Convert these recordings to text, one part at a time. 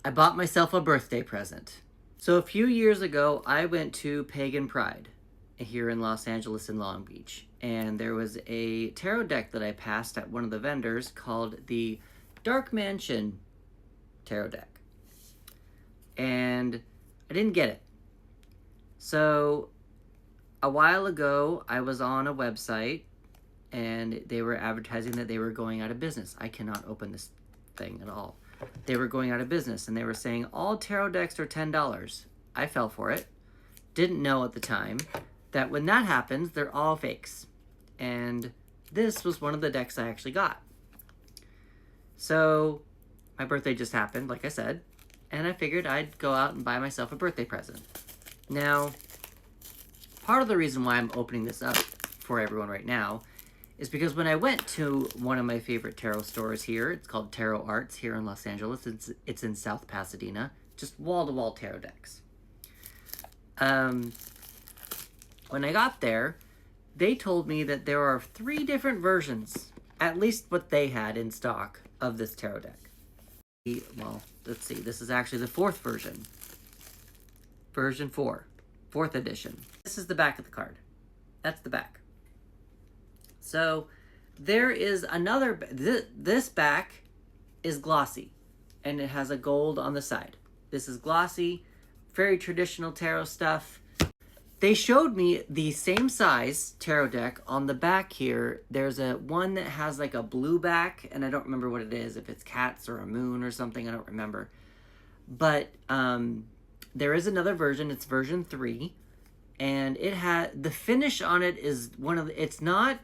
I bought myself a birthday present. So a few years ago, I went to Pagan Pride here in Los Angeles and Long Beach. And there was a tarot deck that I passed at one of the vendors called the Dark Mansion Tarot Deck. And I didn't get it. So a while ago, I was on a website and they were advertising that they were going out of business. I cannot open this thing at all. They were going out of business and they were saying all tarot decks are $10. I fell for it. Didn't know at the time that when that happens, they're all fakes. And this was one of the decks I actually got. So my birthday just happened, like I said, and I figured I'd go out and buy myself a birthday present. Now, part of the reason why I'm opening this up for everyone right now is because when I went to one of my favorite tarot stores here, it's called Tarot Arts here in Los Angeles. It's in South Pasadena, just wall-to-wall tarot decks. When I got there, they told me that there are 3 different versions, at least what they had in stock, of this tarot deck. Well, let's see, this is actually the 4th version. Version 4, 4th edition. This is the back of the card. That's the back. So there is another, this back is glossy and it has a gold on the side. This is glossy, very traditional tarot stuff. They showed me the same size tarot deck on the back here. There's a one that has like a blue back and I don't remember what it is, if it's cats or a moon or something, I don't remember. But there is another version, it's version 3. And it had, the finish on it is one of the, it's not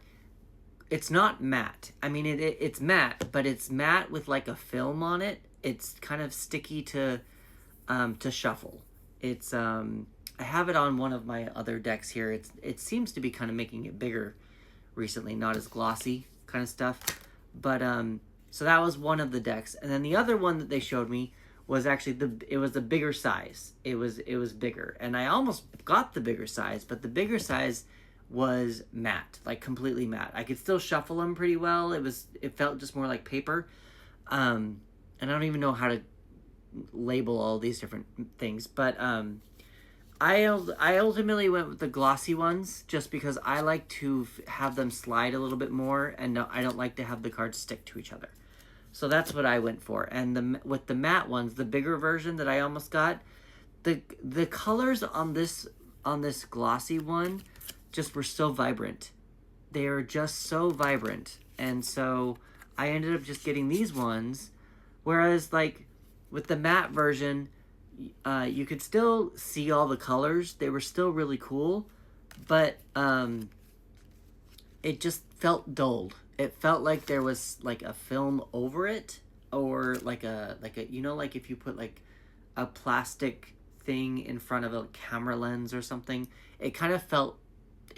matte. I mean, it's matte, but it's matte with like a film on it. It's kind of sticky to shuffle. It's, I have it on one of my other decks here. It seems to be kind of making it bigger recently, not as glossy kind of stuff. But, so that was one of the decks. And then the other one that they showed me was actually it was a bigger size. It was bigger. And I almost got the bigger size, but the bigger size was matte, like completely matte. I could still shuffle them pretty well. It felt just more like paper. And I don't even know how to label all these different things, but I ultimately went with the glossy ones just because I like to have them slide a little bit more, and I don't like to have the cards stick to each other. So that's what I went for. And with the matte ones, the bigger version that I almost got, the colors on this glossy one just were so vibrant. They are just so vibrant. And so I ended up just getting these ones. Whereas like with the matte version, you could still see all the colors. They were still really cool, but it just felt dulled. It felt like there was like a film over it, or like a you know, like if you put like a plastic thing in front of a camera lens or something, it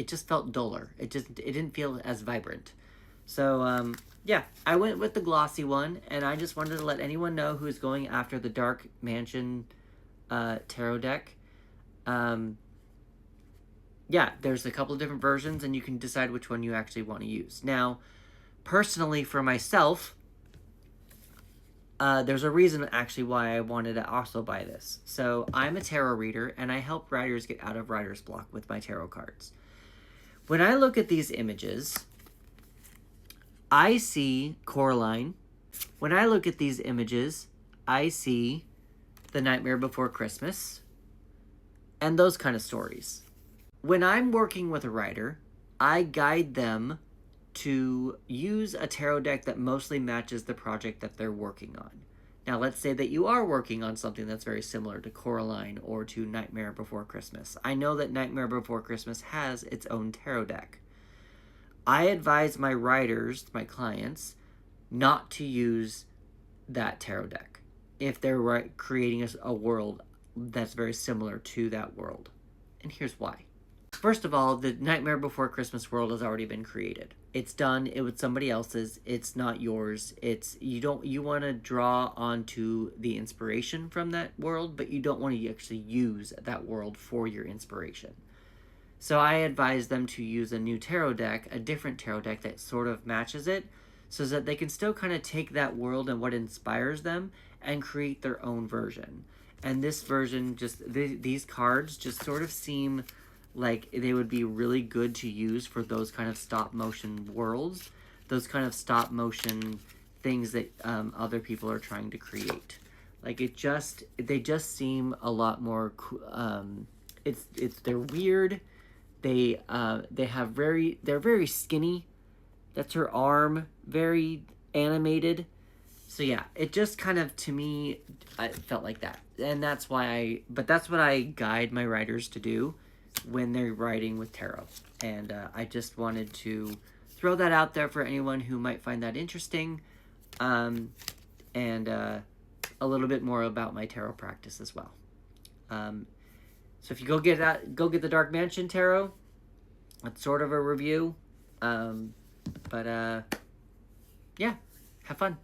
just felt duller. It didn't feel as vibrant. So yeah, I went with the glossy one, and I just wanted to let anyone know who's going after the Dark Mansion tarot deck. Yeah, there's a couple of different versions, and you can decide which one you actually want to use. Now, personally, for myself, there's a reason actually why I wanted to also buy this. So I'm a tarot reader, and I help writers get out of writer's block with my tarot cards. When I look at these images, I see Coraline. When I look at these images, I see The Nightmare Before Christmas and those kind of stories. When I'm working with a writer, I guide them to use a tarot deck that mostly matches the project that they're working on. Now, let's say that you are working on something that's very similar to Coraline or to Nightmare Before Christmas. I know that Nightmare Before Christmas has its own tarot deck. I advise my writers, my clients, not to use that tarot deck if they're creating a world that's very similar to that world. And here's why. First of all, the Nightmare Before Christmas world has already been created. It's done. It was somebody else's. It's not yours. You want to draw onto the inspiration from that world, but you don't want to actually use that world for your inspiration. So I advise them to use a new tarot deck, a different tarot deck that sort of matches it, so that they can still kind of take that world and what inspires them and create their own version. And this version, these cards just sort of seem like they would be really good to use for those kind of stop motion worlds, those kind of stop motion things that other people are trying to create. Like they just seem a lot more. They're weird. They're very skinny. That's her arm, very animated. So yeah, it just kind of, to me, I felt like that. And that's what I guide my writers to do when they're writing with tarot. And I just wanted to throw that out there for anyone who might find that interesting. And a little bit more about my tarot practice as well. So if you go get the Dark Mansion Tarot. It's sort of a review. Yeah, have fun.